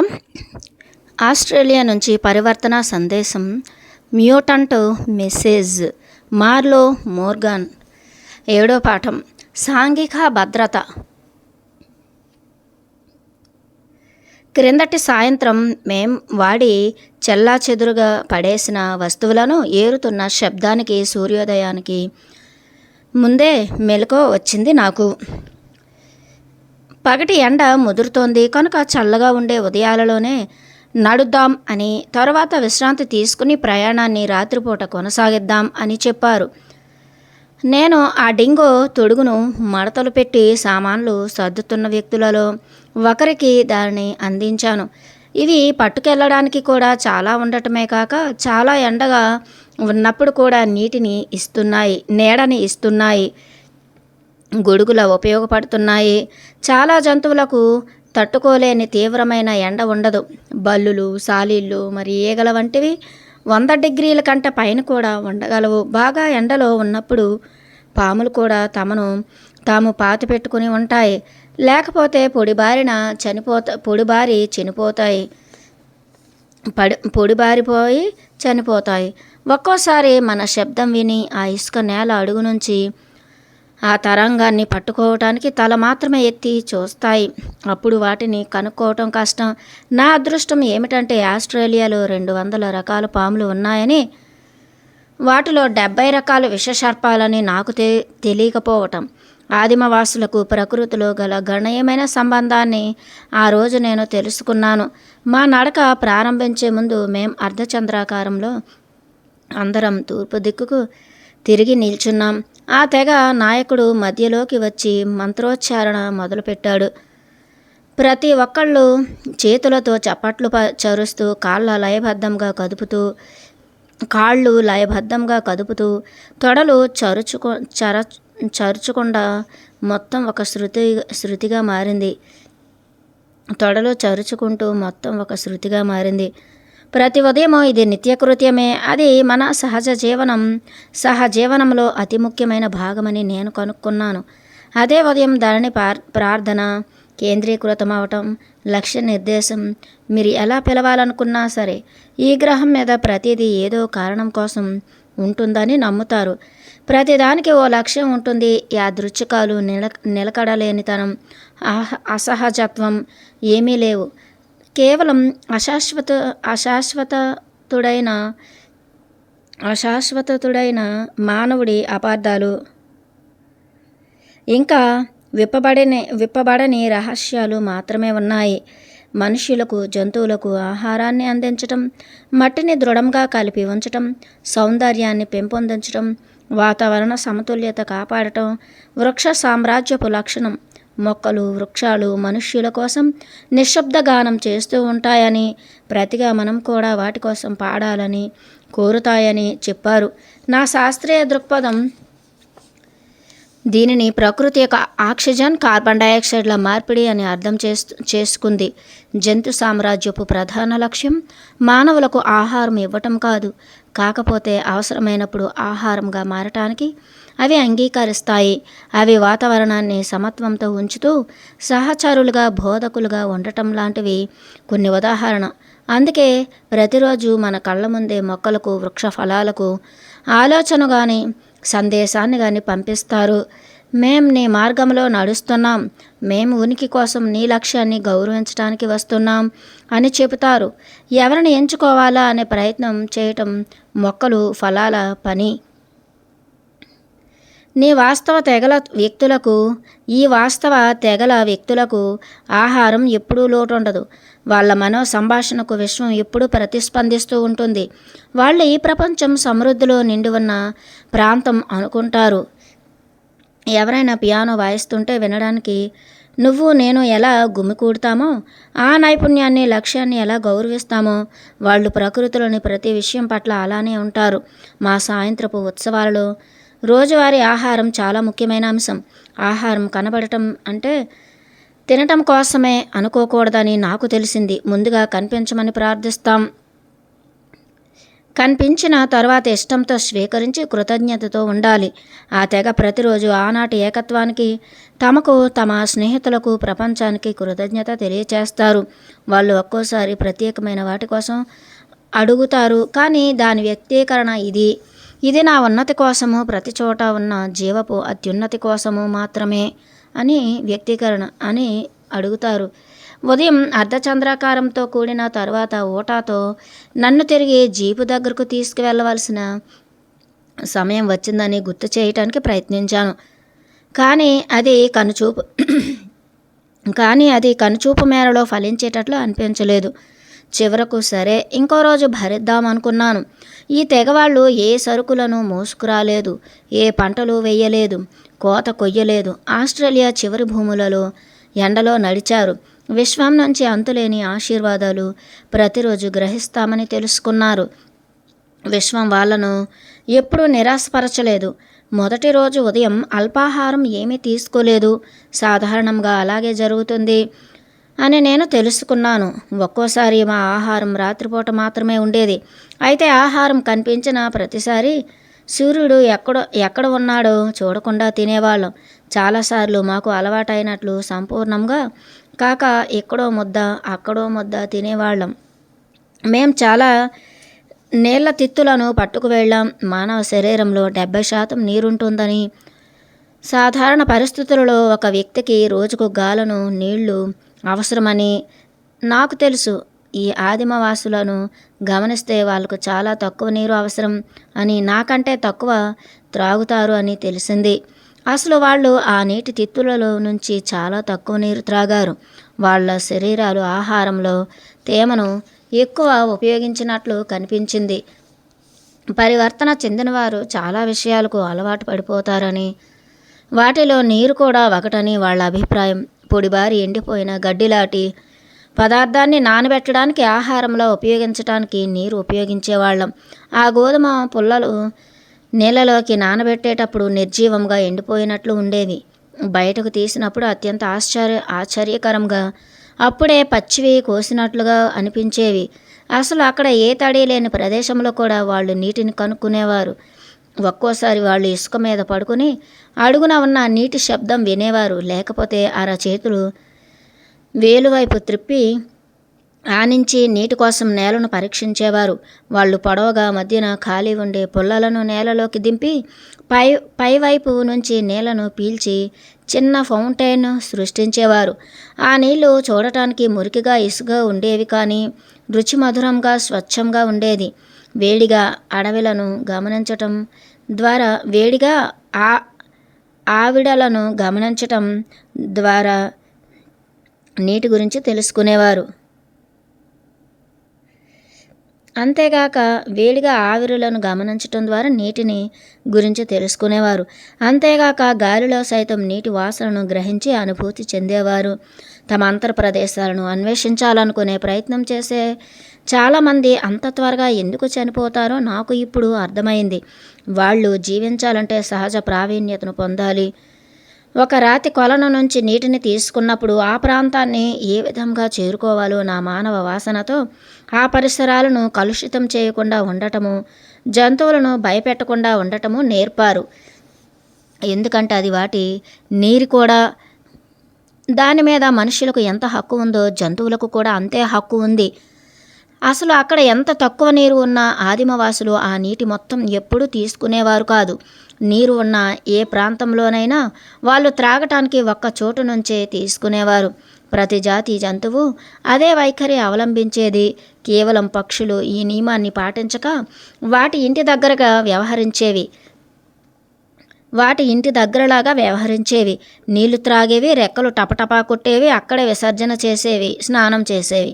స్వాగతం. ఆస్ట్రేలియా నుంచి పరివర్తన సందేశం. మ్యూటంట్ మెసేజ్. మార్లో మోర్గాన్. 7వ పాఠం. సాంఘిక భద్రత. క్రిందటి సాయంత్రం మేం వాడి చెల్లాచెదురుగా పడేసిన వస్తువులను ఏరుతున్న శబ్దానికి సూర్యోదయానికి ముందే మెలకువ వచ్చింది నాకు. పగటి ఎండ ముదురుతోంది కనుక చల్లగా ఉండే ఉదయాలలోనే నడుద్దాం అని, తరువాత విశ్రాంతి తీసుకుని ప్రయాణాన్ని రాత్రిపూట కొనసాగిద్దాం అని చెప్పారు. నేను ఆ డింగో తొడుగును మడతలు పెట్టి సామాన్లు సర్దుతున్న వ్యక్తులలో ఒకరికి దానిని అందించాను. ఇవి పట్టుకెళ్ళడానికి కూడా చాలా ఉండటమే కాక చాలా ఎండగా ఉన్నప్పుడు కూడా నీడని ఇస్తున్నాయి, గొడుగులా ఉపయోగపడుతున్నాయి. చాలా జంతువులకు తట్టుకోలేని తీవ్రమైన ఎండ ఉండదు. బల్లులు, సాలీళ్ళు, మరి ఈగల వంటివి 100 డిగ్రీల కంటే పైన కూడా ఉండగలవు. బాగా ఎండలో ఉన్నప్పుడు పాములు కూడా తాము పాతి పెట్టుకుని ఉంటాయి, లేకపోతే పొడిబారిపోయి చనిపోతాయి. ఒక్కోసారి మన శబ్దం విని ఆ ఇసుక నేల అడుగు నుంచి ఆ తరంగాన్ని పట్టుకోవటానికి తల మాత్రమే ఎత్తి చూస్తాయి. అప్పుడు వాటిని కనుక్కోవటం కష్టం. నా అదృష్టం ఏమిటంటే ఆస్ట్రేలియాలో 200 రకాల పాములు ఉన్నాయని, వాటిలో 70 రకాల విషసర్పాలని నాకు తెలియకపోవటం. ఆదిమవాసులకు ప్రకృతిలో గల గణనీయమైన సంబంధాన్ని ఆ రోజు నేను తెలుసుకున్నాను. మా నడక ప్రారంభించే ముందు మేం అర్ధచంద్రాకారంలో అందరం తూర్పు దిక్కుకు తిరిగి నిల్చున్నాం. ఆ తెగ నాయకుడు మధ్యలోకి వచ్చి మంత్రోచ్చారణ మొదలుపెట్టాడు. ప్రతి ఒక్కళ్ళు చేతులతో చప్పట్లు చరుస్తూ కాళ్ళు లయబద్ధంగా కదుపుతూ తొడలు చరుచకుండా మొత్తం ఒక శృతిగా మారింది. ప్రతి ఉదయము ఇది నిత్యకృత్యమే. అది మన సహజీవనంలో అతి ముఖ్యమైన భాగమని నేను కనుక్కున్నాను. అదే ఉదయం దానిని ప్రార్థన, కేంద్రీకృతమవటం, లక్ష్య నిర్దేశం, మీరు ఎలా పిలవాలనుకున్నా సరే. ఈ గ్రహం మీద ప్రతిదీ ఏదో కారణం కోసం ఉంటుందని నమ్ముతారు. ప్రతిదానికి ఓ లక్ష్యం ఉంటుంది. యాదృచ్ఛికాలు, నిలకడలేనితనం, అసహజత్వం ఏమీ లేవు. కేవలం అశాశ్వతుడైన మానవుడి అపార్థాలు, ఇంకా విప్పబడని రహస్యాలు మాత్రమే ఉన్నాయి. మనుష్యులకు, జంతువులకు ఆహారాన్ని అందించటం, మట్టిని దృఢంగా కలిపి ఉంచటం, సౌందర్యాన్ని పెంపొందించటం, వాతావరణ సమతుల్యత కాపాడటం వృక్ష సామ్రాజ్యపు లక్షణం. మొక్కలు, వృక్షాలు మనుష్యుల కోసం నిశ్శబ్ద గానం చేస్తూ ఉంటాయని, ప్రతిగా మనం కూడా వాటి కోసం పాడాలని కోరుతాయని చెప్పారు. నా శాస్త్రీయ దృక్పథం దీనిని ప్రకృతి యొక్క ఆక్సిజన్, కార్బన్ డయాక్సైడ్ల మార్పిడి అని అర్థం చేసుకుంది. జంతు సామ్రాజ్యపు ప్రధాన లక్ష్యం మానవులకు ఆహారం ఇవ్వటం కాదు, కాకపోతే అవసరమైనప్పుడు ఆహారంగా మారటానికి అవి అంగీకరిస్తాయి. అవి వాతావరణాన్ని సమత్వంతో ఉంచుతూ సహచరులుగా, బోధకులుగా ఉండటం లాంటివి కొన్ని ఉదాహరణ. అందుకే ప్రతిరోజు మన కళ్ళ ముందే మొక్కలకు, వృక్ష ఫలాలకు ఆలోచన కానీ సందేశాన్ని కానీ పంపిస్తారు. మేం నీ మార్గంలో నడుస్తున్నాం, మేము ఉనికి కోసం నీ లక్ష్యాన్ని గౌరవించడానికి వస్తున్నాం అని చెబుతారు. ఎవరిని ఎంచుకోవాలా అనే ప్రయత్నం చేయటం మొక్కలు, ఫలాల పని. ఈ వాస్తవ తెగల వ్యక్తులకు ఆహారం ఎప్పుడూ లోటుండదు. వాళ్ళ మనో సంభాషణకు విశ్వం ఎప్పుడూ ప్రతిస్పందిస్తూ ఉంటుంది. వాళ్ళు ఈ ప్రపంచం సమృద్ధిలో నిండి ఉన్న ప్రాంతం అనుకుంటారు. ఎవరైనా పియానో వాయిస్తుంటే వినడానికి నువ్వు నేను ఎలా గుమికూడతామో, ఆ నైపుణ్యాన్ని, లక్ష్యాన్ని ఎలా గౌరవిస్తామో వాళ్ళు ప్రకృతిలోని ప్రతి విషయం పట్ల అలానే ఉంటారు. మా సాయంత్రపు ఉత్సవాలలో రోజువారీ ఆహారం చాలా ముఖ్యమైన అంశం. ఆహారం కనబడటం అంటే తినటం కోసమే అనుకోకూడదని నాకు తెలిసింది. ముందుగా కనిపించమని ప్రార్థిస్తాం. కనిపించిన తర్వాత ఇష్టంతో స్వీకరించి కృతజ్ఞతతో ఉండాలి. ఆ తెగ ప్రతిరోజు ఆనాటి ఏకత్వానికి, తమకు, తమ స్నేహితులకు, ప్రపంచానికి కృతజ్ఞత తెలియచేస్తారు. వాళ్ళు ఒక్కోసారి ప్రత్యేకమైన వాటి కోసం అడుగుతారు, కానీ దాని వ్యక్తీకరణ ఇది. ఇది నా ఉన్నతి కోసము, ప్రతి చోట ఉన్న జీవపు అత్యున్నతి కోసము మాత్రమే అని వ్యక్తీకరణ అని అడుగుతారు. ఉదయం అర్ధచంద్రాకారంతో కూడిన తర్వాత ఊటాతో నన్ను తిరిగి జీపు దగ్గరకు తీసుకువెళ్ళవలసిన సమయం వచ్చిందని గుర్తు చేయటానికి ప్రయత్నించాను. కానీ అది కనుచూపు కానీ అది కనుచూపు మేరలో ఫలించేటట్లు అనిపించలేదు. చివరకు సరే, ఇంకో రోజు భరిద్దామనుకున్నాను. ఈ తెగవాళ్ళు ఏ సరుకులను మోసుకురాలేదు, ఏ పంటలు వేయలేదు, కోత కొయ్యలేదు. ఆస్ట్రేలియా చివరి భూములలో ఎండలో నడిచారు. విశ్వం నుంచి అంతులేని ఆశీర్వాదాలు ప్రతిరోజు గ్రహిస్తామని తెలుసుకున్నారు. విశ్వం వాళ్ళను ఎప్పుడూ నిరాశపరచలేదు. మొదటి రోజు ఉదయం అల్పాహారం ఏమీ తీసుకోలేదు. సాధారణంగా అలాగే జరుగుతుంది అని నేను తెలుసుకున్నాను. ఒక్కోసారి మా ఆహారం రాత్రిపూట మాత్రమే ఉండేది. అయితే ఆహారం కనిపించిన ప్రతిసారి సూర్యుడు ఎక్కడ ఉన్నాడో చూడకుండా తినేవాళ్ళం. చాలాసార్లు మాకు అలవాటైనట్లు సంపూర్ణంగా కాక ఎక్కడో ముద్ద అక్కడో ముద్ద తినేవాళ్ళం. మేం చాలా నీళ్ల తిత్తులను పట్టుకు వెళ్ళాం. మానవ శరీరంలో 70% నీరుంటుందని, సాధారణ పరిస్థితులలో ఒక వ్యక్తికి రోజుకు గాలను నీళ్లు అవసరమని నాకు తెలుసు. ఈ ఆదిమవాసులను గమనిస్తే వాళ్ళకు చాలా తక్కువ నీరు అవసరం అని, నాకంటే తక్కువ త్రాగుతారు అని తెలిసింది. అసలు వాళ్ళు ఆ నీటి తిత్తులలో నుంచి చాలా తక్కువ నీరు త్రాగారు. వాళ్ళ శరీరాలు ఆహారంలో తేమను ఎక్కువ ఉపయోగించినట్లు కనిపించింది. పరివర్తన చెందినవారు చాలా విషయాలకు అలవాటు పడిపోతారని, వాటిలో నీరు కూడా ఒకటని వాళ్ళ అభిప్రాయం. పొడిబారి ఎండిపోయిన గడ్డిలాంటి పదార్థాన్ని నానబెట్టడానికి, ఆహారంలో ఉపయోగించడానికి నీరు ఉపయోగించేవాళ్ళం. ఆ గోధుమ పుల్లలు నీళ్ళలోకి నానబెట్టేటప్పుడు నిర్జీవంగా ఎండిపోయినట్లు ఉండేవి. బయటకు తీసినప్పుడు అత్యంత ఆశ్చర్యకరంగా అప్పుడే పచ్చివి కోసినట్లుగా అనిపించేవి. అసలు అక్కడ ఏ తడి లేని ప్రదేశంలో కూడా వాళ్ళు నీటిని కనుక్కునేవారు. ఒక్కోసారి వాళ్ళు ఇసుక మీద పడుకుని అడుగున ఉన్న నీటి శబ్దం వినేవారు. లేకపోతే చేతులు వేలువైపు త్రిప్పి ఆనించి నీటి కోసం నేలను పరీక్షించేవారు. వాళ్ళు పొడవుగా మధ్యన ఖాళీ ఉండే పుల్లలను నేలలోకి దింపి పైవైపు నుంచి నీళ్లను పీల్చి చిన్న ఫౌంటైన్ సృష్టించేవారు. ఆ నీళ్లు చూడటానికి మురికిగా ఇసుగా ఉండేవి, కానీ రుచి మధురంగా స్వచ్ఛంగా ఉండేది. వేడిగా అడవిలను గమనించటం ద్వారా ఆవిడలను గమనించటం ద్వారా నీటి గురించి తెలుసుకునేవారు. అంతేగాక వేడిగా ఆవిరులను గమనించటం ద్వారా నీటిని గురించి తెలుసుకునేవారు. అంతేగాక గాలిలో సైతం నీటి వాసనను గ్రహించి అనుభూతి చెందేవారు. తమ అంతర్ ప్రదేశాలను అన్వేషించాలనుకునే ప్రయత్నం చేసే చాలామంది అంత త్వరగా ఎందుకు చనిపోతారో నాకు ఇప్పుడు అర్థమైంది. వాళ్ళు జీవించాలంటే సహజ ప్రావీణ్యతను పొందాలి. ఒక రాతి కొలను నుంచి నీటిని తీసుకున్నప్పుడు ఆ ప్రాంతాన్ని ఏ విధంగా చేరుకోవాలో నా మానవ వాసనతో ఆ పరిసరాలను కలుషితం చేయకుండా ఉండటము, జంతువులను భయపెట్టకుండా ఉండటము నేర్పారు. ఎందుకంటే అది వాటి నీరు కూడా. దాని మీద మనుషులకు ఎంత హక్కు ఉందో జంతువులకు కూడా అంతే హక్కు ఉంది. అసలు అక్కడ ఎంత తక్కువ నీరు ఉన్నా ఆదిమవాసులు ఆ నీటి మొత్తం ఎప్పుడూ తీసుకునేవారు కాదు. నీరు ఉన్న ఏ ప్రాంతంలోనైనా వాళ్ళు త్రాగటానికి ఒక్క చోటు నుంచే తీసుకునేవారు. ప్రతి జాతి జంతువు అదే వైఖరి అవలంబించేది. కేవలం పక్షులు ఈ నియమాన్ని పాటించక వాటి ఇంటి దగ్గరలాగా వ్యవహరించేవి. నీళ్లు త్రాగేవి, రెక్కలు టపటపా కొట్టేవి, అక్కడే విసర్జన చేసేవి, స్నానం చేసేవి.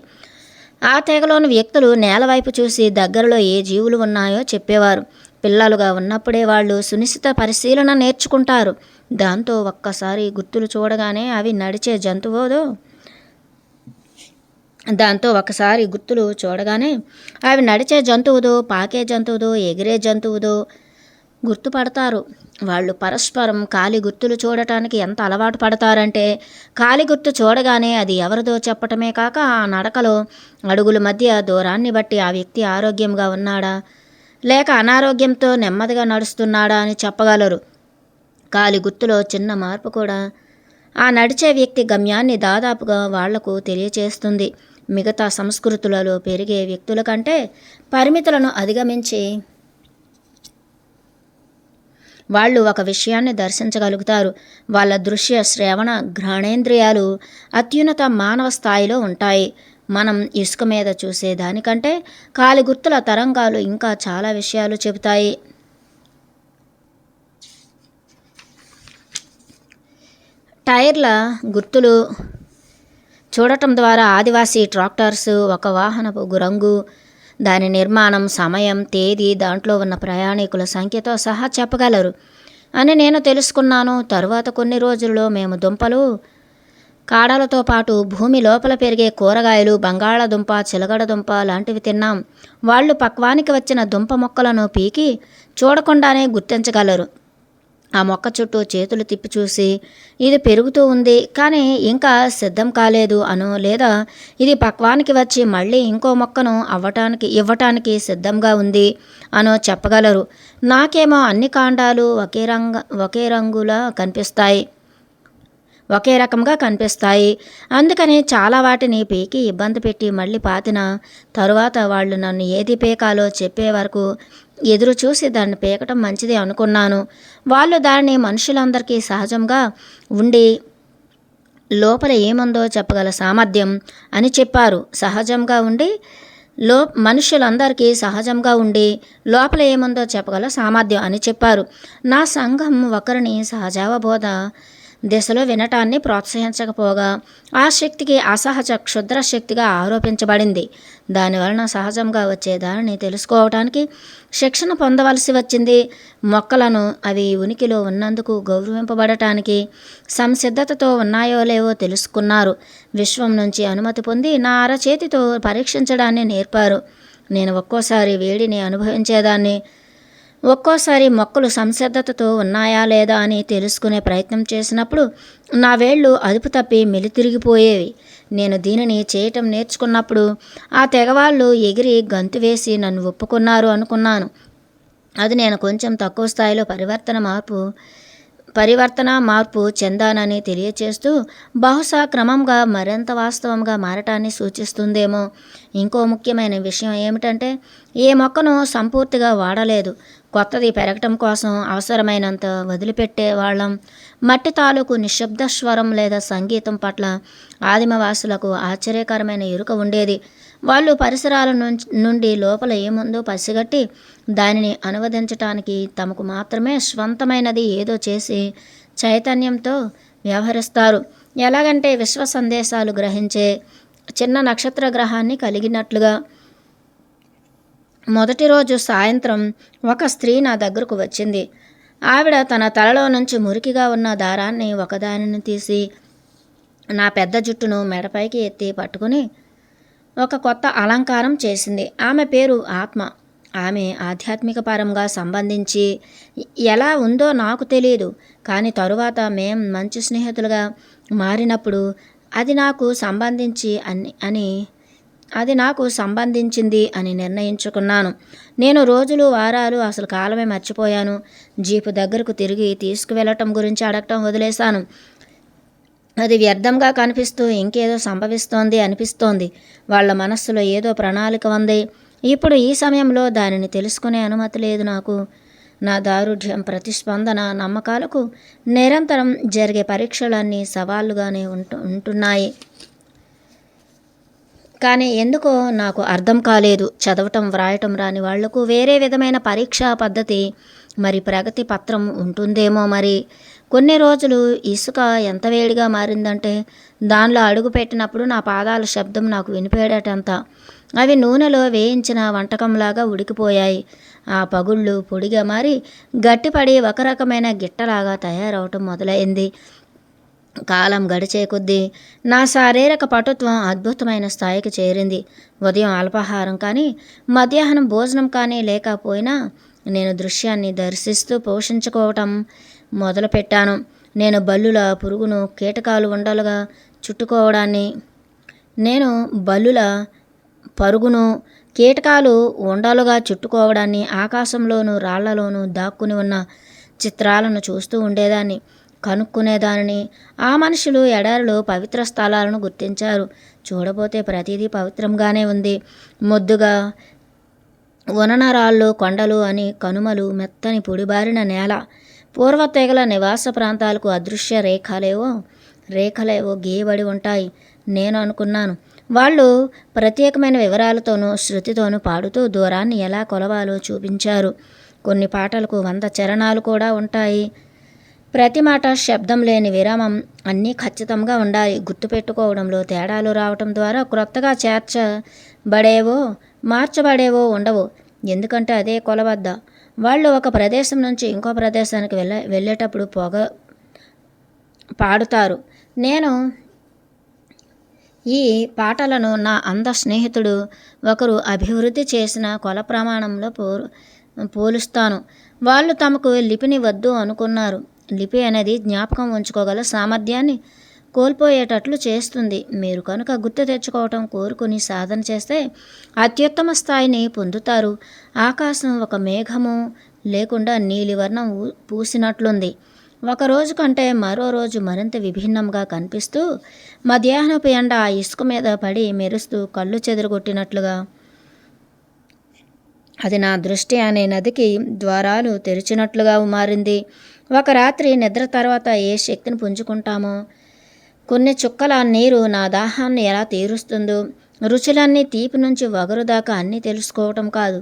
ఆ తెగలోని వ్యక్తులు నేలవైపు చూసి దగ్గరలో ఏ జీవులు ఉన్నాయో చెప్పేవారు. పిల్లలుగా ఉన్నప్పుడే వాళ్ళు సునిశ్చిత పరిశీలన నేర్చుకుంటారు. దాంతో ఒక్కసారి గుర్తులు చూడగానే అవి నడిచే జంతువుదో పాకే జంతువుదో ఎగిరే జంతువుదో గుర్తుపడతారు. వాళ్ళు పరస్పరం కాలి గుర్తులు చూడటానికి ఎంత అలవాటు పడతారంటే, కాలి గుర్తు చూడగానే అది ఎవరిదో చెప్పటమే కాక ఆ నడకలో అడుగుల మధ్య దూరాన్ని బట్టి ఆ వ్యక్తి ఆరోగ్యంగా ఉన్నాడా లేక అనారోగ్యంతో నెమ్మదిగా నడుస్తున్నాడా అని చెప్పగలరు. కాలి గుర్తులో చిన్న మార్పు కూడా ఆ నడిచే వ్యక్తి గమ్యాన్ని దాదాపుగా వాళ్లకు తెలియచేస్తుంది. మిగతా సంస్కృతులలో పెరిగే వ్యక్తుల కంటే పరిమితులను అధిగమించి వాళ్ళు ఒక విషయాన్ని దర్శించగలుగుతారు. వాళ్ళ దృశ్య, శ్రవణ, ఘ్రాణేంద్రియాలు అత్యున్నత మానవ స్థాయిలో ఉంటాయి. మనం ఇసుక మీద చూసే దానికంటే కాలి గుర్తుల తరంగాలు ఇంకా చాలా విషయాలు చెబుతాయి. టైర్ల గుర్తులు చూడటం ద్వారా ఆదివాసీ ట్రాక్టర్స్, ఒక వాహనపు రంగు, దాని నిర్మాణం, సమయం, తేదీ, దాంట్లో ఉన్న ప్రయాణికుల సంఖ్యతో సహా చెప్పగలరు అని నేను తెలుసుకున్నాను. తరువాత కొన్ని రోజుల్లో మేము దుంపలు, కాడలతో పాటు భూమి లోపల పెరిగే కూరగాయలు, బంగాళాదుంప, చిలగడదుంప లాంటివి తిన్నాం. వాళ్ళు పక్వానికి వచ్చిన దుంప మొక్కలను పీకి చూడకుండానే గుర్తించగలరు. ఆ మొక్క చుట్టూ చేతులు తిప్పి చూసి ఇది పెరుగుతూ ఉంది కానీ ఇంకా సిద్ధం కాలేదు అనో, లేదా ఇది పక్వానికి వచ్చి మళ్ళీ ఇంకో మొక్కను ఇవ్వటానికి సిద్ధంగా ఉంది అనో చెప్పగలరు. నాకేమో అన్ని కాండాలు ఒకే రంగులా కనిపిస్తాయి, ఒకే రకంగా కనిపిస్తాయి. అందుకని చాలా వాటిని పీకి ఇబ్బంది పెట్టి మళ్ళీ పాతిన తరువాత వాళ్ళు నన్ను ఏది పీకాలో చెప్పే వరకు ఎదురు చూసి దాన్ని పీకటం మంచిది అనుకున్నాను. వాళ్ళు దాన్ని మనుషులందరికీ సహజంగా ఉండి లోపల ఏముందో చెప్పగల సామర్థ్యం అని చెప్పారు. మనుషులందరికీ సహజంగా ఉండి లోపల ఏముందో చెప్పగల సామర్థ్యం అని చెప్పారు. నా సంఘం ఒకరిని సహజావబోధ దిశలో వినటాన్ని ప్రోత్సహించకపోగా ఆ శక్తికి అసహజ క్షుద్ర శక్తిగా ఆరోపించబడింది. దానివలన సహజంగా వచ్చే దానిని తెలుసుకోవటానికి శిక్షణ పొందవలసి వచ్చింది. మొక్కలను అవి ఉనికిలో ఉన్నందుకు గౌరవింపబడటానికి సంసిద్ధతతో ఉన్నాయో లేవో తెలుసుకున్నారు. విశ్వం నుంచి అనుమతి పొంది నా అరచేతితో పరీక్షించడాన్ని నేర్పారు. నేను ఒక్కోసారి వేడిని అనుభవించేదాన్ని, ఒక్కోసారి మొక్కలు సంసిద్ధతతో ఉన్నాయా లేదా అని తెలుసుకునే ప్రయత్నం చేసినప్పుడు నా వేళ్ళు అదుపు తప్పి మెలితిరిగిపోయేవి. నేను దీనిని చేయటం నేర్చుకున్నప్పుడు ఆ తెగవాళ్ళు ఎగిరి గంతు వేసి నన్ను ఒప్పుకున్నారు అనుకున్నాను. అది నేను కొంచెం తక్కువ స్థాయిలో పరివర్తన మార్పు చెందానని తెలియచేస్తూ బహుశా క్రమంగా మరింత వాస్తవంగా మారటాన్ని సూచిస్తుందేమో. ఇంకో ముఖ్యమైన విషయం ఏమిటంటే ఏ మొక్కను సంపూర్తిగా వాడలేదు. కొత్తది పెరగటం కోసం అవసరమైనంత వదిలిపెట్టే వాళ్ళం. మట్టి తాలూకు నిశ్శబ్ద స్వరం లేదా సంగీతం పట్ల ఆదిమవాసులకు ఆశ్చర్యకరమైన ఎరుక ఉండేది. వాళ్ళు పరిసరాల నుండి లోపల ఏముందో పసిగట్టి దానిని అనువదించటానికి తమకు మాత్రమే స్వంతమైనది ఏదో చేసి చైతన్యంతో వ్యవహరిస్తారు. ఎలాగంటే విశ్వ సందేశాలు గ్రహించే చిన్న నక్షత్ర గ్రహాన్ని కలిగినట్లుగా. మొదటి రోజు సాయంత్రం ఒక స్త్రీ నా దగ్గరకు వచ్చింది. ఆవిడ తన తలలో నుంచి మురికిగా ఉన్న దారాన్ని ఒకదానిని తీసి నా పెద్ద జుట్టును మెడపైకి ఎత్తి పట్టుకుని ఒక కొత్త అలంకారం చేసింది. ఆమె పేరు ఆత్మ. ఆమె ఆధ్యాత్మిక పరంగా సంబంధించి ఎలా ఉందో నాకు తెలియదు, కానీ తరువాత మేం మంచి స్నేహితులుగా మారినప్పుడు అది నాకు సంబంధించింది అని నిర్ణయించుకున్నాను. నేను రోజులు, వారాలు, అసలు కాలమే మర్చిపోయాను. జీపు దగ్గరకు తిరిగి తీసుకువెళ్ళటం గురించి అడగటం వదిలేశాను. అది వ్యర్థంగా కనిపిస్తూ ఇంకేదో సంభవిస్తోంది అనిపిస్తోంది. వాళ్ళ మనస్సులో ఏదో ప్రణాళిక ఉంది. ఇప్పుడు ఈ సమయంలో దానిని తెలుసుకునే అనుమతి లేదు నాకు. నా దారుఢ్యం, ప్రతిస్పందన, నమ్మకాలకు నిరంతరం జరిగే పరీక్షలన్నీ సవాళ్లుగానే ఉంటున్నాయి. కానీ ఎందుకో నాకు అర్థం కాలేదు. చదవటం, వ్రాయటం రాని వాళ్లకు వేరే విధమైన పరీక్షా పద్ధతి, మరి ప్రగతి పత్రం ఉంటుందేమో. మరి కొన్ని రోజులు ఇసుక ఎంత వేడిగా మారిందంటే దానిలో అడుగు పెట్టినప్పుడు నా పాదాల శబ్దం నాకు వినిపేటంత. అవి నూనెలో వేయించిన వంటకంలాగా ఉడికిపోయాయి. ఆ పగుళ్ళు పొడిగా మారి గట్టిపడి ఒక రకమైన గిట్టలాగా తయారవటం మొదలైంది. కాలం గడిచే కొద్దీ నా శారీరక పటుత్వం అద్భుతమైన స్థాయికి చేరింది. ఉదయం అల్పాహారం కానీ, మధ్యాహ్నం భోజనం కానీ లేకపోయినా నేను దృశ్యాన్ని దర్శిస్తూ పోషించుకోవటం మొదలుపెట్టాను. నేను బల్లుల పురుగును, కీటకాలు ఉండలుగా చుట్టుకోవడాన్ని, నేను బల్లుల పరుగును కీటకాలు ఉండలుగా చుట్టుకోవడాన్ని, ఆకాశంలోనూ రాళ్లలోనూ దాక్కుని ఉన్న చిత్రాలను చూస్తూ ఉండేదాన్ని, కనుక్కునేదానిని. ఆ మనుషులు ఎడారిలో పవిత్ర స్థలాలను గుర్తించారు. చూడబోతే ప్రతిదీ పవిత్రంగానే ఉంది. ముద్దుగా వననరాళ్ళు, కొండలు అని కనుమలు, మెత్తని పొడిబారిన నేల, పూర్వ తెగల నివాస ప్రాంతాలకు అదృశ్య రేఖలేవో గీయబడి ఉంటాయి. నేను అనుకున్నాను, వాళ్ళు ప్రత్యేకమైన వివరాలతోనూ శృతితోనూ పాడుతూ దూరాన్ని ఎలా కొలవాలో చూపించారు. కొన్ని పాటలకు 100 చరణాలు కూడా ఉంటాయి. ప్రతి మాట శబ్దం లేని విరామం, అన్నీ ఖచ్చితంగా ఉండాలి. గుర్తుపెట్టుకోవడంలో తేడాలు రావటం ద్వారా క్రొత్తగా చేర్చబడేవో మార్చబడేవో ఉండవు. ఎందుకంటే అదే కొలవద్ద వాళ్ళు ఒక ప్రదేశం నుంచి ఇంకో ప్రదేశానికి వెళ్ళేటప్పుడు పాడుతారు. నేను ఈ పాటలను నా అంధ స్నేహితుడు ఒకరు అభివృద్ధి చేసిన కొల ప్రమాణంలో పోలుస్తాను. వాళ్ళు తమకు లిపిని వద్దు అనుకున్నారు. లిపి అనేది జ్ఞాపకం ఉంచుకోగల సామర్థ్యాన్ని కోల్పోయేటట్లు చేస్తుంది. మీరు కనుక గుర్తు తెచ్చుకోవటం కోరుకుని సాధన చేస్తే అత్యుత్తమ స్థాయిని పొందుతారు. ఆకాశం ఒక మేఘము లేకుండా నీలివర్ణం పూసినట్లుంది. ఒక రోజు కంటే మరో రోజు మరింత విభిన్నంగా కనిపిస్తూ, మధ్యాహ్నపు ఎండ ఆ ఇసుక మీద పడి మెరుస్తూ కళ్ళు చెదరగొట్టినట్లుగా అది నా దృష్టి అనే నదికి ద్వారాలు తెరిచినట్లుగా మారింది. ఒక రాత్రి నిద్ర తర్వాత ఏ శక్తిని పుంజుకుంటామో, కొన్ని చుక్కల నీరు నా దాహాన్ని ఎలా తీరుస్తుందో, రుచులన్నీ తీపి నుంచి వగరు దాకా అన్నీ తెలుసుకోవటం కాదు,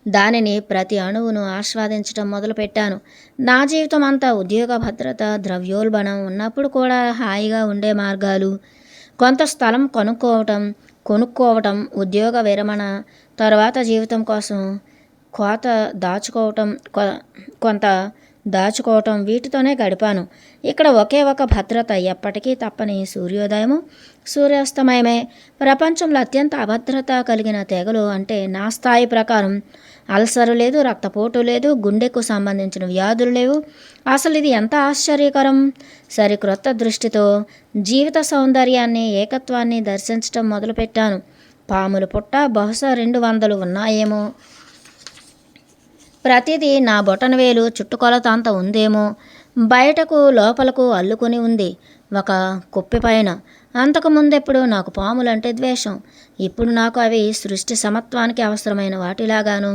దానిని ప్రతి అణువును ఆస్వాదించటం మొదలుపెట్టాను. నా జీవితం అంతా ఉద్యోగ భద్రత, ద్రవ్యోల్బణం ఉన్నప్పుడు కూడా హాయిగా ఉండే మార్గాలు, కొంత స్థలం కొనుక్కోవటం, ఉద్యోగ విరమణ తర్వాత జీవితం కోసం కొంత దాచుకోవటం, వీటితోనే గడిపాను. ఇక్కడ ఒకే ఒక భద్రత, ఎప్పటికీ తప్పని సూర్యోదయము, సూర్యాస్తమయమే. ప్రపంచంలో అత్యంత అభద్రత కలిగిన తెగలు అంటే నా స్థాయి ప్రకారం అల్సరు లేదు, రక్తపోటు లేదు, గుండెకు సంబంధించిన వ్యాధులు లేవు. అసలు ఇది ఎంత ఆశ్చర్యకరం! సరిక్రొత్త దృష్టితో జీవిత సౌందర్యాన్ని, ఏకత్వాన్ని దర్శించటం మొదలుపెట్టాను. పాముల పుట్ట బహుశా 200 ఉన్నాయేమో. ప్రతిదీ నా బొటనవేలు చుట్టుకొలత అంత ఉందేమో. బయటకు లోపలకు అల్లుకుని ఉంది ఒక కుప్పి పైన. అంతకుముందెప్పుడు నాకు పాములంటే ద్వేషం. ఇప్పుడు నాకు అవి సృష్టి సమత్వానికి అవసరమైన వాటిలాగాను,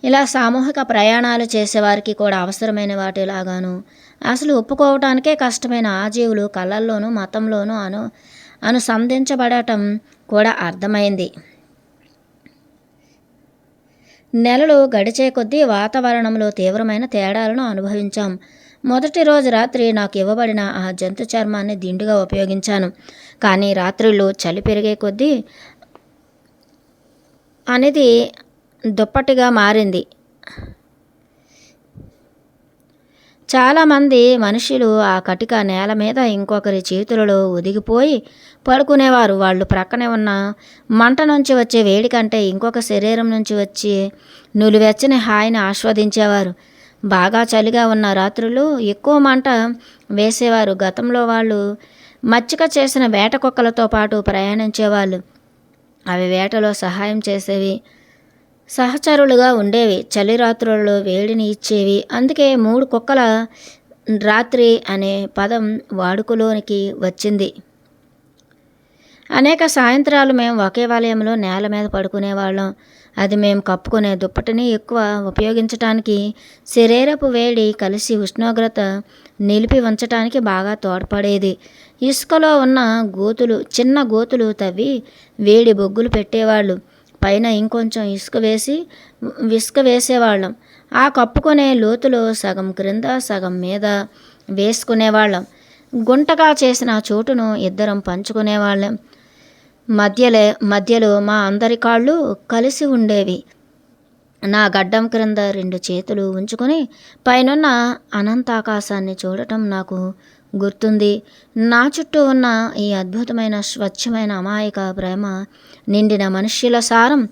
ఇలా సామూహిక ప్రయాణాలు చేసేవారికి కూడా అవసరమైన వాటిలాగాను, అసలు ఒప్పుకోవటానికే కష్టమైన ఆ జీవులు కళల్లోనూ మతంలోనూ అనుసంధించబడటం కూడా అర్థమైంది. నెలలు గడిచే కొద్దీ వాతావరణంలో తీవ్రమైన తేడాలను అనుభవించాం. మొదటి రోజు రాత్రి నాకు ఇవ్వబడిన ఆ జంతు చర్మాన్ని దిండుగా ఉపయోగించాను. కానీ రాత్రిళ్ళు చలి పెరిగే కొద్దీ అనేది దుప్పటిగా మారింది. చాలామంది మనుషులు ఆ కటిక నేల మీద ఇంకొకరి చేతులలో ఒదిగిపోయి పడుకునేవారు. వాళ్ళు ప్రక్కనే ఉన్న మంట నుంచి వచ్చే వేడి కంటే ఇంకొక శరీరం నుంచి వచ్చి నులివెచ్చని హాయిని ఆస్వాదించేవారు. బాగా చలిగా ఉన్న రాత్రులు ఎక్కువ మంట వేసేవారు. గతంలో వాళ్ళు మచ్చిక చేసిన వేట కుక్కలతో పాటు ప్రయాణించేవాళ్ళు. అవి వేటలో సహాయం చేసేవి, సహచరులుగా ఉండేవి, చలి రాత్రులలో వేడిని ఇచ్చేవి. అందుకే 3 కుక్కల రాత్రి అనే పదం వాడుకలోనికి వచ్చింది. అనేక సాయంత్రాలు మేము ఒకే వలయంలో నేల మీద పడుకునేవాళ్ళం. అది మేము కప్పుకునే దుప్పటిని ఎక్కువ ఉపయోగించటానికి, శరీరపు వేడి కలిసి ఉష్ణోగ్రత నిలిపి ఉంచటానికి బాగా తోడ్పడేది. ఇసుకలో ఉన్న చిన్న గోతులు తవ్వి వేడి బొగ్గులు పెట్టేవాళ్ళు. పైన ఇంకొంచెం ఇసుక వేసేవాళ్ళం. ఆ కప్పుకునే లోతులో సగం క్రింద సగం మీద వేసుకునేవాళ్ళం. గుంటగా చేసిన చోటును ఇద్దరం పంచుకునేవాళ్ళం. మధ్యలో మా అందరి కాళ్ళు కలిసి ఉండేవి. నా గడ్డం క్రింద 2 చేతులు ఉంచుకొని పైనున్న అనంతాకాశాన్ని చూడటం నాకు గుర్తుంది. నా చుట్టూ ఉన్న ఈ అద్భుతమైన స్వచ్ఛమైన అమాయక ప్రేమ నిండిన మనుష్యుల సారం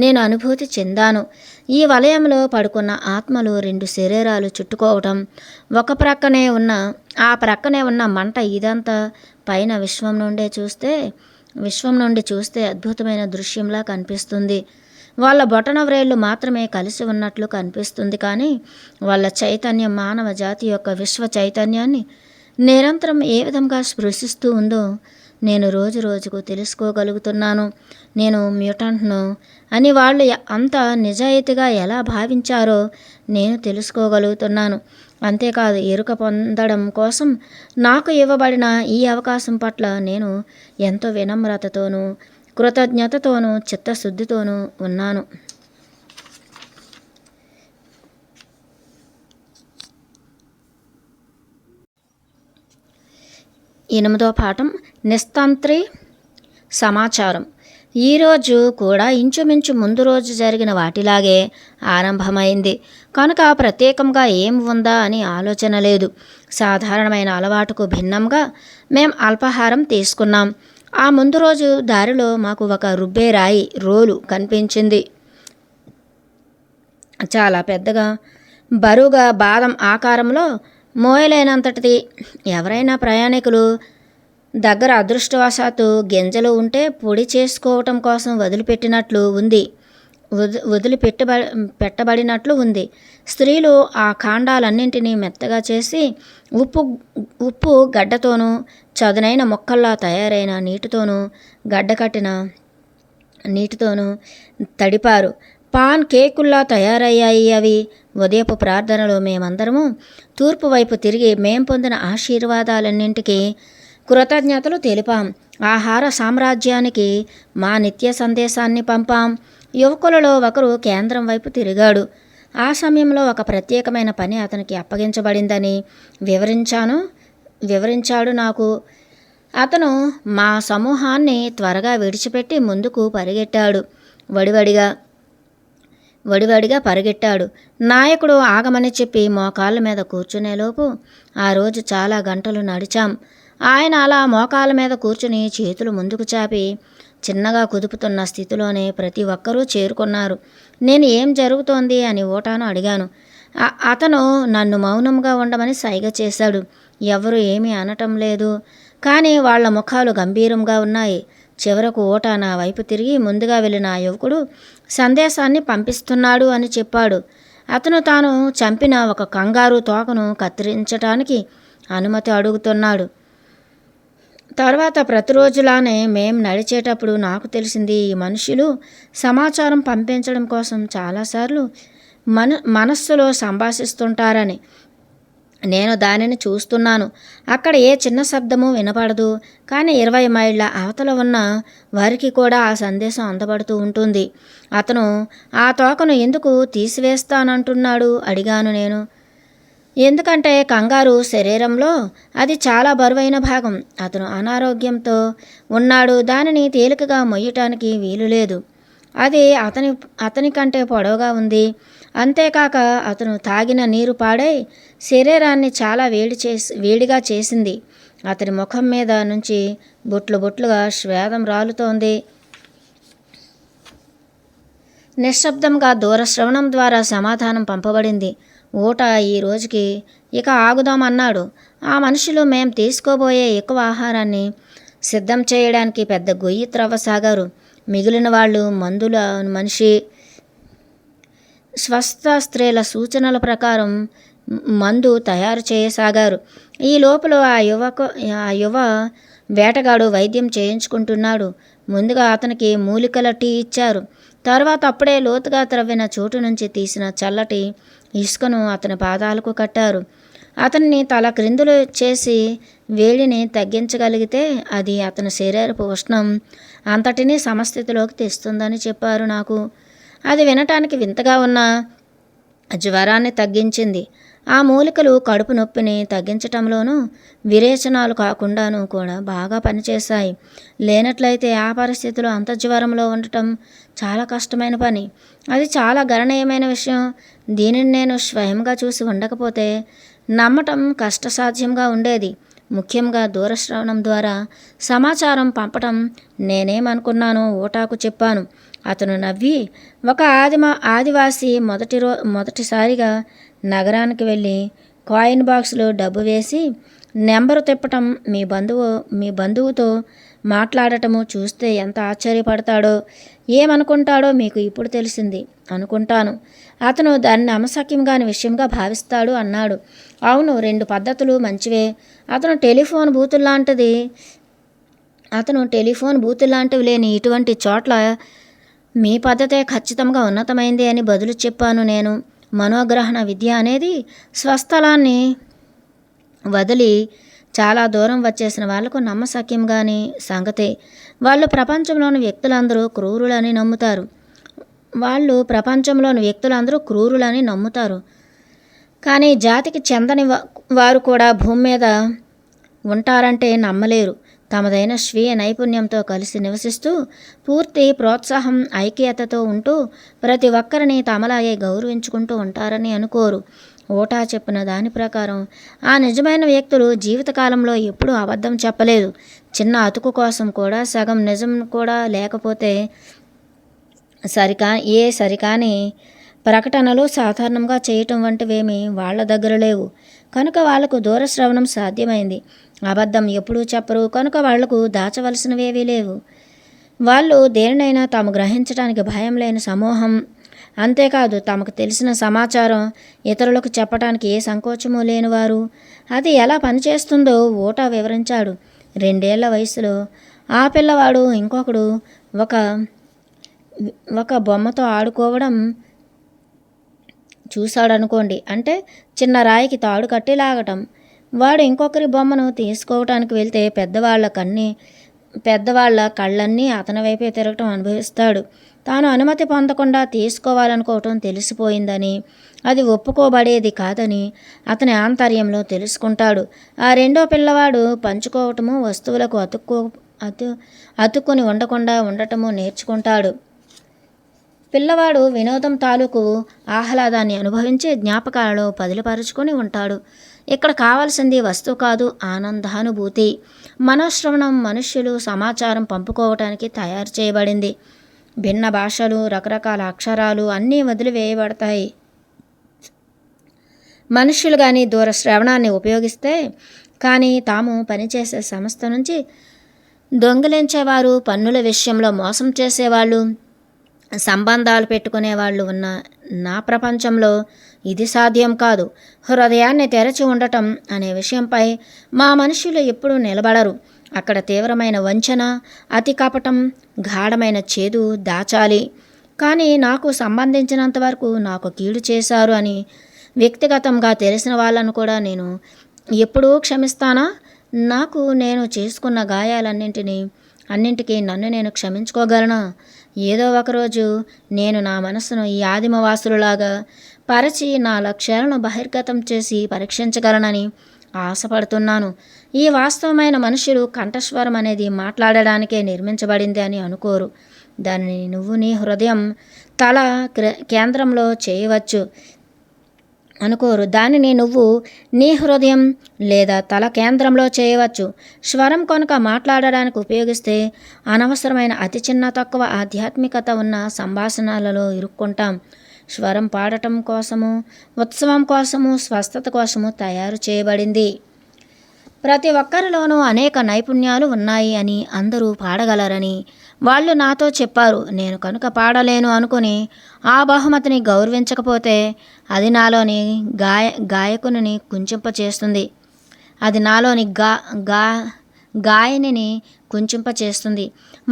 నేను అనుభూతి చెందాను. ఈ వలయంలో పడుకున్న ఆత్మలు 2 శరీరాలు చుట్టుకోవటం, ఆ ప్రక్కనే ఉన్న మంట, ఇదంతా పైన విశ్వం నుండే చూస్తే విశ్వం నుండి చూస్తే అద్భుతమైన దృశ్యంలా కనిపిస్తుంది. వాళ్ళ బొటన వ్రేళ్ళు మాత్రమే కలిసి ఉన్నట్లు కనిపిస్తుంది, కానీ వాళ్ళ చైతన్యం మానవ జాతి యొక్క విశ్వ చైతన్యాన్ని నిరంతరం ఏ విధంగా స్పృశిస్తూ ఉందో నేను రోజు రోజుకు తెలుసుకోగలుగుతున్నాను. నేను మ్యూటెంట్ను అని వాళ్ళు అంత నిజాయితీగా ఎలా భావించారో నేను తెలుసుకోగలుగుతున్నాను. అంతేకాదు, ఎరుక పొందడం కోసం నాకు ఇవ్వబడిన ఈ అవకాశం పట్ల నేను ఎంతో వినమ్రతతోనూ కృతజ్ఞతతోనూ చిత్తశుద్ధితోనూ ఉన్నాను. 8వ పాఠం నిస్తంత్రి సమాచారం. ఈరోజు కూడా ఇంచుమించు ముందు రోజు జరిగిన వాటిలాగే ఆరంభమైంది కనుక ప్రత్యేకంగా ఏం ఉందా అని ఆలోచన లేదు. సాధారణమైన అలవాటుకు భిన్నంగా మేం అల్పాహారం తీసుకున్నాం. ఆ ముందు రోజు దారిలో మాకు ఒక రుబ్బే రాయి రోలు కనిపించింది. చాలా పెద్దగా, బరువుగా, బాదం ఆకారంలో, మోయలేనంతటిది. ఎవరైనా ప్రయాణికులు దగ్గర అదృష్టవశాత్తు గింజలు ఉంటే పొడి చేసుకోవటం కోసం వదిలిపెట్టినట్లు ఉంది పెట్టబడినట్లు ఉంది. స్త్రీలు ఆ కాండాలన్నింటినీ మెత్తగా చేసి ఉప్పు గడ్డతోనూ చదునైన మొక్కల్లా తయారైన నీటితోనూ గడ్డకట్టిన నీటితోనూ తడిపారు. పాన్ కేకుల్లా తయారయ్యాయి అవి. ఉదయపు ప్రార్థనలో మేమందరము తూర్పు వైపు తిరిగి మేం పొందిన ఆశీర్వాదాలన్నింటికీ కృతజ్ఞతలు తెలిపాం. ఆహార సామ్రాజ్యానికి మా నిత్య సందేశాన్ని పంపాం. యువకులలో ఒకరు కేంద్రం వైపు తిరిగాడు. ఆ సమయంలో ఒక ప్రత్యేకమైన పని అతనికి అప్పగించబడిందని వివరించాడు నాకు. అతను మా సమూహాన్ని త్వరగా విడిచిపెట్టి ముందుకు పరిగెట్టాడు. వడివడిగా పరిగెట్టాడు. నాయకుడు ఆగమని చెప్పి మోకాళ్ళ మీద కూర్చునేలోపు ఆ రోజు చాలా గంటలు నడిచాం. ఆయన అలా మోకాళ్ళ మీద కూర్చుని చేతులు ముందుకు చాపి చిన్నగా కుదుపుతున్న స్థితిలోనే ప్రతి ఒక్కరూ చేరుకున్నారు. నేను ఏం జరుగుతోంది అని ఓటాను అడిగాను. అతను నన్ను మౌనంగా ఉండమని సైగ చేశాడు. ఎవరు ఏమీ అనటం లేదు, కానీ వాళ్ల ముఖాలు గంభీరంగా ఉన్నాయి. చివరకు ఓటా నా వైపు తిరిగి ముందుగా వెళ్ళిన ఆ యువకుడు సందేశాన్ని పంపిస్తున్నాడు అని చెప్పాడు. అతను తాను చంపిన ఒక కంగారు తోకను కత్తిరించటానికి అనుమతి అడుగుతున్నాడు. తర్వాత ప్రతిరోజులానే మేం నడిచేటప్పుడు నాకు తెలిసింది, ఈ మనుషులు సమాచారం పంపించడం కోసం చాలాసార్లు మనస్సులో సంభాషిస్తుంటారని. నేను దానిని చూస్తున్నాను. అక్కడ ఏ చిన్న శబ్దము వినపడదు, కానీ 20 మైళ్ళ అవతల ఉన్న వారికి కూడా ఆ సందేశం అందబడుతూ ఉంటుంది. అతను ఆ తోకను ఎందుకు తీసివేస్తానంటున్నాడు అడిగాను నేను. ఎందుకంటే కంగారు శరీరంలో అది చాలా బరువైన భాగం. అతను అనారోగ్యంతో ఉన్నాడు. దానిని తేలికగా మొయ్యటానికి వీలు లేదు. అది అతని కంటే పొడవుగా ఉంది. అంతేకాక అతను తాగిన నీరు పాడై శరీరాన్ని చాలా వేడిగా చేసింది. అతని ముఖం మీద నుంచి బొట్లుగా శ్వేదం రాలుతోంది. నిశ్శబ్దంగా దూరశ్రవణం ద్వారా సమాధానం పంపబడింది. ఓట ఈ రోజుకి ఇక ఆగుదామన్నాడు. ఆ మనుషులు మేం తీసుకోబోయే ఎక్కువ ఆహారాన్ని సిద్ధం చేయడానికి పెద్ద గొయ్యి త్రవ్వసాగారు. మిగిలిన వాళ్ళు మందుల మనిషి స్వస్థ స్త్రీల సూచనల ప్రకారం మందు తయారు చేయసాగారు. ఈ లోపల ఆ యువ వేటగాడు వైద్యం చేయించుకుంటున్నాడు. ముందుగా అతనికి మూలికల టీ ఇచ్చారు. తర్వాత అప్పుడే లోతుగా త్రవ్విన చోటు నుంచి తీసిన చల్లటి ఇసుకను అతని పాదాలకు కట్టారు. అతన్ని తల క్రిందులు చేసి వేడిని తగ్గించగలిగితే అది అతని శరీరపు ఉష్ణం అంతటినీ సమస్థితిలోకి తెస్తుందని చెప్పారు నాకు. అది వినటానికి వింతగా ఉన్న జ్వరాన్ని తగ్గించింది. ఆ మూలికలు కడుపు నొప్పిని తగ్గించటంలోనూ విరేచనాలు కాకుండాను కూడా బాగా పనిచేశాయి. లేనట్లయితే ఆ పరిస్థితిలో అంత జ్వరంలో ఉండటం చాలా కష్టమైన పని. అది చాలా గణనీయమైన విషయం. దీనిని నేను స్వయంగా చూసి ఉండకపోతే నమ్మటం కష్టసాధ్యంగా ఉండేది. ముఖ్యంగా దూరశ్రవణం ద్వారా సమాచారం పంపటం నేనేమనుకున్నానో ఓటాకు చెప్పాను. అతను నవ్వి, ఒక ఆదివాసి మొదటిసారిగా నగరానికి వెళ్ళి కాయిన్ బాక్స్లో డబ్బు వేసి నెంబరు తిప్పటం, మీ బంధువుతో మాట్లాడటము చూస్తే ఎంత ఆశ్చర్యపడతాడో, ఏమనుకుంటాడో మీకు ఇప్పుడు తెలిసింది అనుకుంటాను. అతను దాన్ని నమ్మశక్యం కాని విషయంగా భావిస్తాడు అన్నాడు. అవును, 2 పద్ధతులు మంచివే. అతను టెలిఫోన్ బూతు లాంటివి లేని ఇటువంటి చోట్ల మీ పద్ధతే ఖచ్చితంగా ఉన్నతమైంది అని బదులు చెప్పాను నేను. మనోగ్రహణ విద్య అనేది స్వస్థలాన్ని వదిలి చాలా దూరం వచ్చేసిన వాళ్లకు నమ్మశక్యంగాని సంగతే. వాళ్ళు ప్రపంచంలోని వ్యక్తులందరూ క్రూరులని నమ్ముతారు. కానీ జాతికి చెందని వారు కూడా భూమి మీద ఉంటారంటే నమ్మలేరు. తమదైన స్వీయ నైపుణ్యంతో కలిసి నివసిస్తూ పూర్తి ప్రోత్సాహం ఐక్యతతో ఉంటూ ప్రతి ఒక్కరిని తమలాగే గౌరవించుకుంటూ ఉంటారని అనుకోరు. ఓటా చెప్పిన దాని ప్రకారం ఆ నిజమైన వ్యక్తులు జీవితకాలంలో ఎప్పుడూ అబద్ధం చెప్పలేదు. చిన్న అతుకు కోసం కూడా సగం నిజం కూడా లేకపోతే సరికాని ప్రకటనలు సాధారణంగా చేయటం వంటివేమీ వాళ్ళ దగ్గర లేవు. కనుక వాళ్లకు దూరశ్రవణం సాధ్యమైంది. అబద్ధం ఎప్పుడూ చెప్పరు కనుక వాళ్లకు దాచవలసినవేవీ లేవు. వాళ్ళు దేనినైనా తాము గ్రహించడానికి భయం లేని సమూహం. అంతేకాదు, తమకు తెలిసిన సమాచారం ఇతరులకు చెప్పడానికి ఏ సంకోచమూ లేనివారు. అది ఎలా పనిచేస్తుందో ఓటా వివరించాడు. 2 ఏళ్ల వయసులో ఆ పిల్లవాడు ఇంకొకడు ఒక బొమ్మతో ఆడుకోవడం చూశాడనుకోండి. అంటే చిన్న రాయికి తాడు కట్టి లాగటం. వాడు ఇంకొకరి బొమ్మను తీసుకోవటానికి వెళ్తే పెద్దవాళ్ల కళ్ళన్నీ అతని వైపే తిరగటం అనుభవిస్తాడు. తాను అనుమతి పొందకుండా తీసుకోవాలనుకోవటం తెలిసిపోయిందని, అది ఒప్పుకోబడేది కాదని అతని ఆంతర్యంలో తెలుసుకుంటాడు. ఆ రెండో పిల్లవాడు పంచుకోవటము, వస్తువులకు అతుక్కుని ఉండటము నేర్చుకుంటాడు. పిల్లవాడు వినోదం తాలూకు ఆహ్లాదాన్ని అనుభవించి జ్ఞాపకాలలో పదిలపరుచుకొని ఉంటాడు. ఇక్కడ కావాల్సింది వస్తువు కాదు, ఆనందానుభూతి. మనోశ్రవణం మనుష్యులు సమాచారం పంపుకోవటానికి తయారు చేయబడింది. భిన్న భాషలు, రకరకాల అక్షరాలు అన్నీ వదిలివేయబడతాయి. మనుష్యులు కానీ దూర శ్రవణాన్ని ఉపయోగిస్తే కానీ తాము పనిచేసే సంస్థ నుంచి దొంగిలించేవారు, పన్నుల విషయంలో మోసం చేసేవాళ్ళు, సంబంధాలు పెట్టుకునేవాళ్ళు ఉన్న నా ప్రపంచంలో ఇది సాధ్యం కాదు. హృదయాన్ని తెరచి ఉండటం అనే విషయంపై మా మనుషులు ఎప్పుడూ నిలబడరు. అక్కడ తీవ్రమైన వంచన, అతి కపటం, గాఢమైన చేదు దాచాలి. కానీ నాకు సంబంధించినంతవరకు నాకు కీడు చేశారు అని వ్యక్తిగతంగా తెలిసిన వాళ్ళను కూడా నేను ఎప్పుడూ క్షమిస్తానా? నాకు నేను చేసుకున్న అన్నింటికీ నన్ను నేను క్షమించుకోగలనా? ఏదో ఒకరోజు నేను నా మనసును ఈ ఆదిమవాసులులాగా పరచి నా లక్ష్యాలను బహిర్గతం చేసి పరీక్షించగలనని ఆశపడుతున్నాను. ఈ వాస్తవమైన మనుషులు కంఠస్వరం అనేది మాట్లాడడానికే నిర్మించబడింది అని అనుకోరు. దానిని నువ్వు నీ హృదయం తల కేంద్రంలో చేయవచ్చు అనుకోరు. దానిని నువ్వు నీ హృదయం లేదా తల కేంద్రంలో చేయవచ్చు. స్వరం కనుక మాట్లాడడానికి ఉపయోగిస్తే అనవసరమైన అతి చిన్న తక్కువ ఆధ్యాత్మికత ఉన్న సంభాషణలలో ఇరుక్కుంటాం. స్వరం పాడటం కోసము, ఉత్సవం కోసము, స్వస్థత కోసము తయారు చేయబడింది. ప్రతి ఒక్కరిలోనూ అనేక నైపుణ్యాలు ఉన్నాయి అని, అందరూ పాడగలరని వాళ్ళు నాతో చెప్పారు. నేను కనుక పాడలేను అనుకుని ఆ బహుమతిని గౌరవించకపోతే అది నాలోని గాయకుని కుంచింపచేస్తుంది. అది నాలోని గాయనిని కుంచింపచేస్తుంది.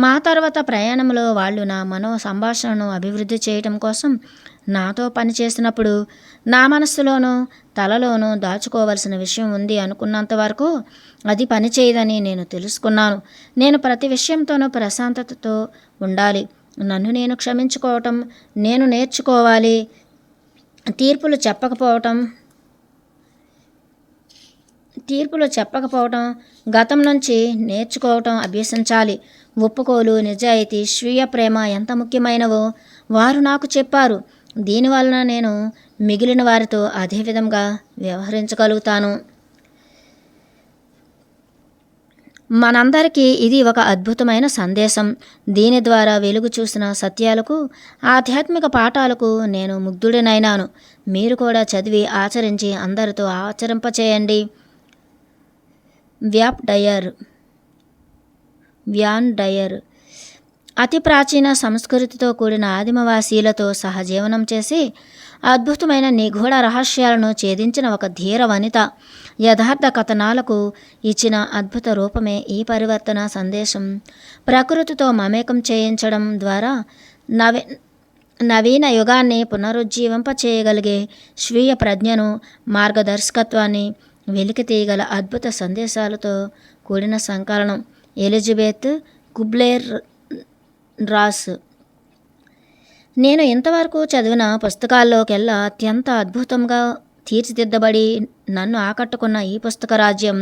మా తర్వాత ప్రయాణంలో వాళ్ళు నా మనో సంభాషణను అభివృద్ధి చేయటం కోసం నాతో పనిచేసినప్పుడు నా మనస్సులోనూ తలలోనూ దాచుకోవలసిన విషయం ఉంది అనుకున్నంత వరకు అది పనిచేయదని నేను తెలుసుకున్నాను. నేను ప్రతి విషయంతోనూ ప్రశాంతతతో ఉండాలి. నన్ను నేను క్షమించుకోవటం నేను నేర్చుకోవాలి. తీర్పులు చెప్పకపోవటం గతం నుంచి నేర్చుకోవటం అభ్యసించాలి. ఒప్పుకోలు, నిజాయితీ, స్వీయ ప్రేమ ఎంత ముఖ్యమైనవో వారు నాకు చెప్పారు. దీనివలన నేను మిగిలిన వారితో అదే విధంగా వ్యవహరించగలుగుతాను. మనందరికీ ఇది ఒక అద్భుతమైన సందేశం. దీని ద్వారా వెలుగు చూసిన సత్యాలకు, ఆధ్యాత్మిక పాఠాలకు నేను ముగ్ధుడినైనాను. మీరు కూడా చదివి ఆచరించి అందరితో ఆచరింపచేయండి. వ్యాన్ డయర్ అతి ప్రాచీన సంస్కృతితో కూడిన ఆదిమవాసీలతో సహజీవనం చేసి అద్భుతమైన నిగూఢ రహస్యాలను ఛేదించిన ఒక ధీర వనిత యథార్థ కథనాలకు ఇచ్చిన అద్భుత రూపమే ఈ పరివర్తన సందేశం. ప్రకృతితో మమేకం చేయించడం ద్వారా నవీన యుగాన్ని పునరుజ్జీవింపచేయగలిగే స్వీయ ప్రజ్ఞను, మార్గదర్శకత్వాన్ని వెలికి తీయగల అద్భుత సందేశాలతో కూడిన సంకలనం. Elizabeth Kubler Ross. నేను ఇంతవరకు చదివిన పుస్తకాల్లోకెల్లా అత్యంత అద్భుతంగా తీర్చిదిద్దబడి నన్ను ఆకట్టుకున్న ఈ పుస్తక రాజ్యం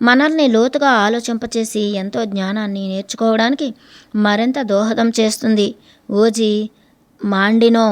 మనల్ని లోతుగా ఆలోచింపచేసి ఎంతో జ్ఞానాన్ని నేర్చుకోవడానికి మరింత దోహదం చేస్తుంది. ఓజీ మాండినో.